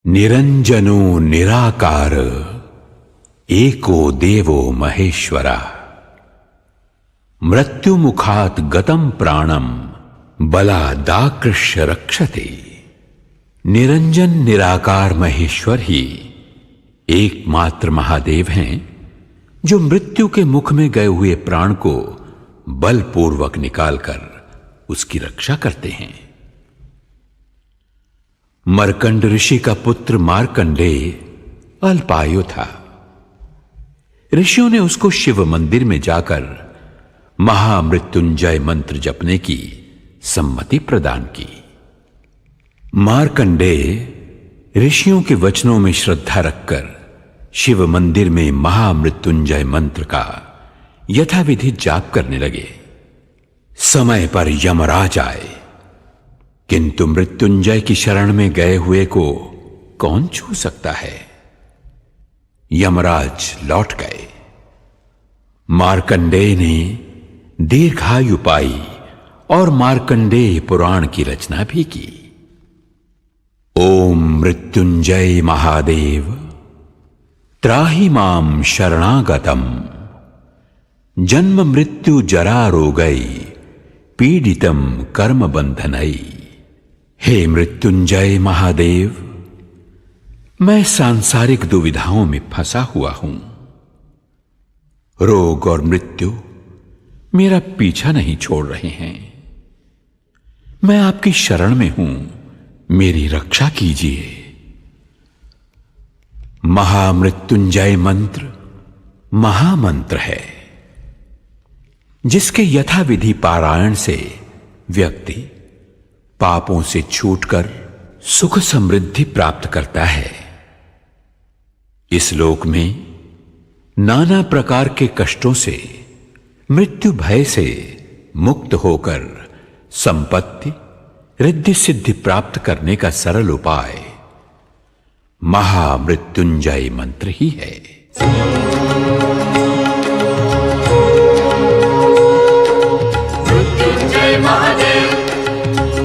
निरंजनो निराकार एको देवो महेश्वरा मृत्युमुखात् गतं प्राणम बलादाकृष्य रक्षते। निरंजन निराकार महेश्वर ही एकमात्र महादेव हैं जो मृत्यु के मुख में गए हुए प्राण को बलपूर्वक निकालकर उसकी रक्षा करते हैं। मर्कंड ऋषि का पुत्र मार्कंडेय अल्पायु था। ऋषियों ने उसको शिव मंदिर में जाकर महामृत्युंजय मंत्र जपने की सम्मति प्रदान की। मार्कंडेय ऋषियों के वचनों में श्रद्धा रखकर शिव मंदिर में महामृत्युंजय मंत्र का यथाविधि जाप करने लगे। समय पर यमराज आए, किंतु मृत्युंजय की शरण में गए हुए को कौन छू सकता है। यमराज लौट गए। मार्कंडेय ने दीर्घायु पाई और मार्कंडेय पुराण की रचना भी की। ओम मृत्युंजय महादेव त्राहि मां शरणागतम जन्म मृत्यु जरा रोगै पीडितम कर्म बंधनै। हे मृत्युंजय महादेव, मैं सांसारिक दुविधाओं में फंसा हुआ हूं। रोग और मृत्यु मेरा पीछा नहीं छोड़ रहे हैं। मैं आपकी शरण में हूं, मेरी रक्षा कीजिए। महामृत्युंजय मंत्र महामंत्र है, जिसके यथाविधि पारायण से व्यक्ति पापों से छूटकर सुख समृद्धि प्राप्त करता है। इस लोक में नाना प्रकार के कष्टों से, मृत्यु भय से मुक्त होकर संपत्ति रिद्धि सिद्धि प्राप्त करने का सरल उपाय महामृत्युंजय मंत्र ही है। मृत्युंजय महादेव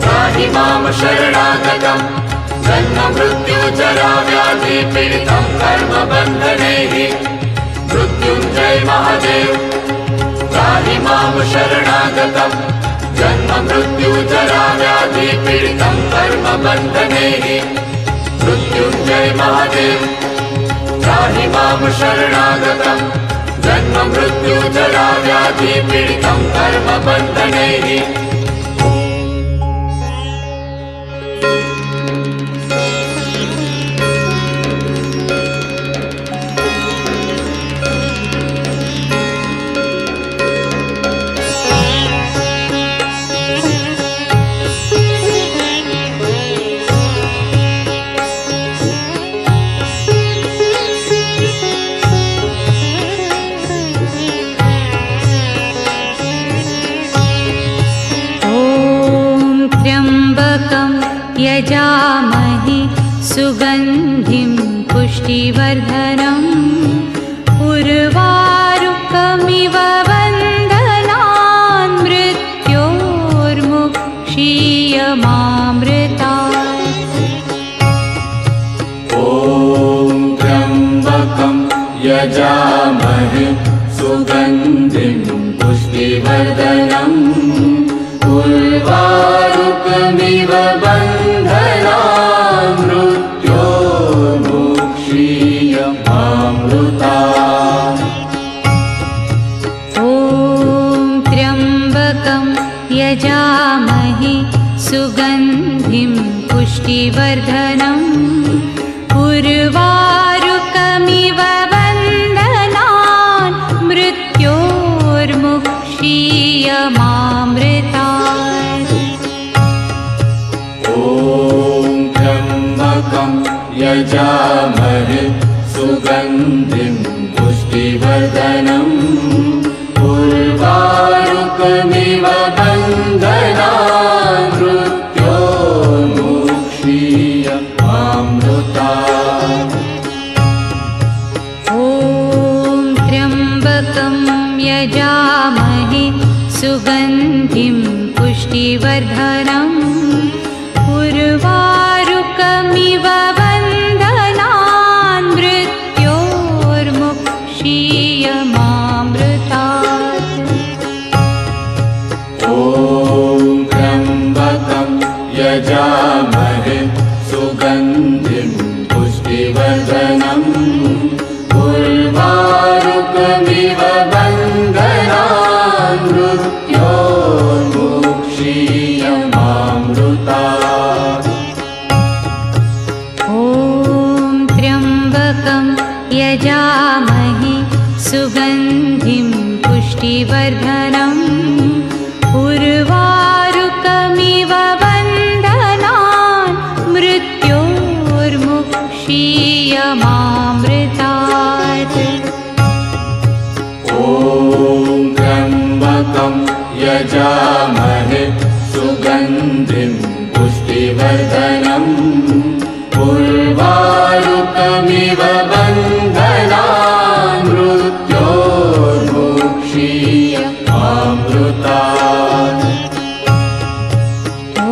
त्राहि मां शरणागतम् जन्म मृत्यु जरा व्याधि पीडितं कर्म बन्धनैः। मृत्युंजय महादेव त्राहि मां शरणागतम् जन्म मृत्यु जरा व्याधि पीडितं कर्म बन्धनैः। मृत्युंजय महादेव त्राहि मां शरणागतम् जन्म मृत्यु जरा व्याधि पीडितं कर्म बन्धनैः। यजामहे सुगन्धिं पुष्टिवर्धनम् उर्वारुकमिव बन्धनान् मृत्योर्मुक्षीयमामृतात्। ॐ त्र्यम्बकं यजामहे सुगन्धिं पुष्टिवर्धनम् उर्वारुकमिव बन्धनान् मृत्योर्मुक्षीयमामृतात्। ॐ त्र्यम्बकं यजामहे सुगन्धिं पुष्टिवर्धनम् उर्वारुकमिव बन्धनान् मृत्योर्मुक्षीयमामृतात्। ॐ त्र्यम्बकं यजामहे सुगन्धिं पुष्टिवर्धनम् उर्वारुकमिव बन्धनान् मृत्योर्मुक्षीयमामृतात्। ॐ त्र्यम्बकं यजामहे सुगन्धिं पुष्टिवर्धनम् उर्वारुकमिव बन्धनान् यजामहे सुगन्धिं पुष्टिवर्धनम् उर्वारुकमिव बन्धनान् मृत्योर्मुक्षीयमामृतात् ॐ त्र्यम्बकं यजामहे सुगन्धिं पुष्टिवर्धनम् उर्वारुकमिव बन्धनान् मृत्योर्मुक्षीयमामृतात् ॐ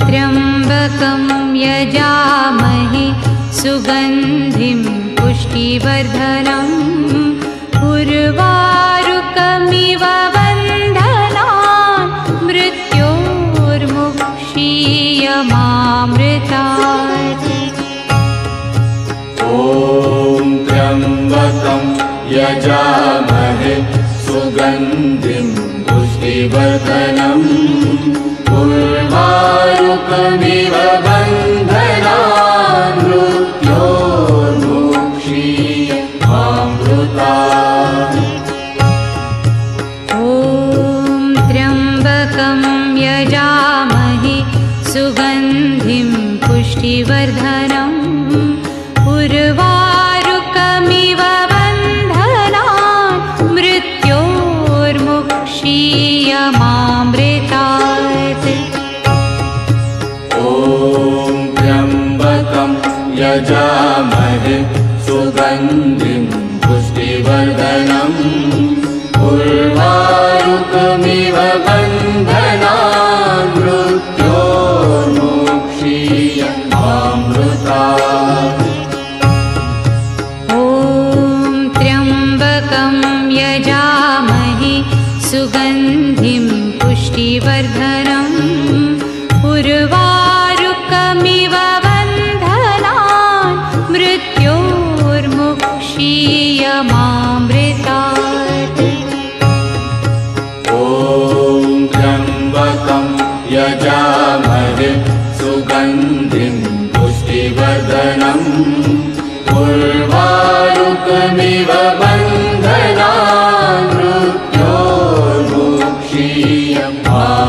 त्र्यम्बकं यजामहे सुगन्धिं पुष्टिवर्धनम् उर्वारुकमिव बन्धनान् मृत्योर्मुक्षीयमामृतात् ॐ त्र्यम्बकं यजामहे सुगन्धिं पुष्टिवर्धनम् उर्वारुकमिव बन्धनान् मृत्योर्मुक्षीयमामृतात् ॐ त्र्यम्बकं यजामहे सुगन्धिं पुष्टिवर्धनम् उर्वारुकमिव बन्धनान् मृत्योर्मुक्षीयमामृतात् ॐ त्र्यम्बकं यजामहे सुगन्धिं पुष्टिवर्धनम् उर्वारुकमिव बन्धनान् मृत्योर्मुक्षीयमामृतात् ॐ त्र्यम्बकं यजामहे सुगन्धिं पुष्टिवर्धनम् उर्वारुकमिव बन्धनान् मृत्योर्मुक्षीयमामृतात् ॐ त्र्यम्बकं यजामहे सुगन्धिं पुष्टिवर्धनम् उर्वारुकमिव बन्धनान्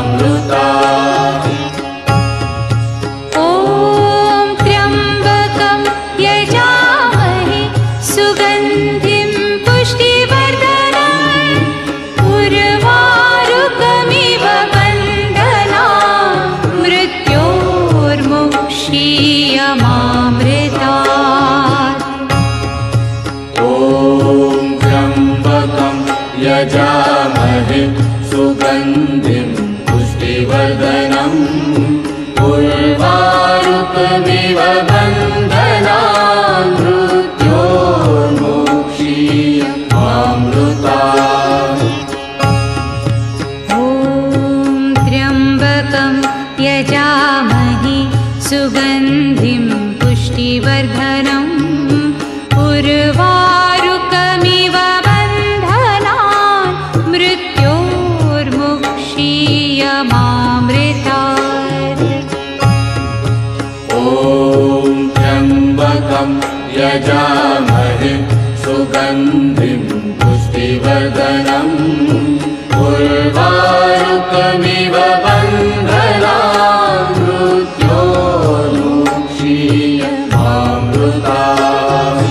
मृत्योर्मुक्षीयमामृतात् ॐ त्र्यम्बकं यजामहे सुगन्धिं पुष्टिवर्धनम् उर्वारुकमिव बन्धनान् मृत्योर्मुक्षीयमामृतात् ॐ त्र्यम्बकं यजामहे सुगन्धिं पुष्टिवर्धनम् उर्वारुकमिव बन्धनान् मृत्योर्मुक्षीयमामृतात् ॐ त्र्यम्बकं यजामहे सुगन्धिं पुष्टिवर्धनम् उर्वारुकमिव बन्धनान् मृत्योर्मुक्षीयमामृतात् ॐ त्र्यम्बकं यजामहे सुगन्धिं पुष्टिवर्धनम् उर्वारुकमिव बन्धनान् मृत्योर्मुक्षीयमामृतात्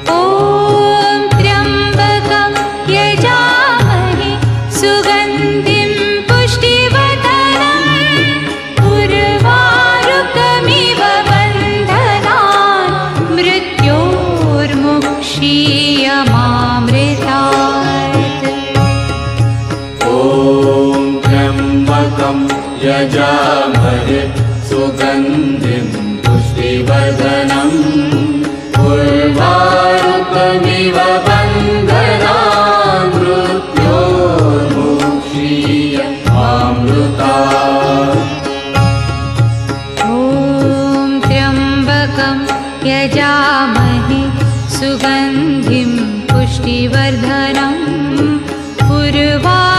ॐ त्र्यम्बकं यजामहे सुगन्धिं पुष्टिवर्धनम् उर्वारुकमिव बन्धनान् मृत्योर्मुक्षीयमामृतात् ॐ त्र्यम्बकं यजामहे सुगन्धिं पुष्टिवर्धनम् उर्वारुकमिव बन्धनान् मृत्योर्मुक्षीयमामृतात् ॐ त्र्यम्बकं यजामहे सुगन्धिं पुष्टिवर्धनम् उर्वारुकमिव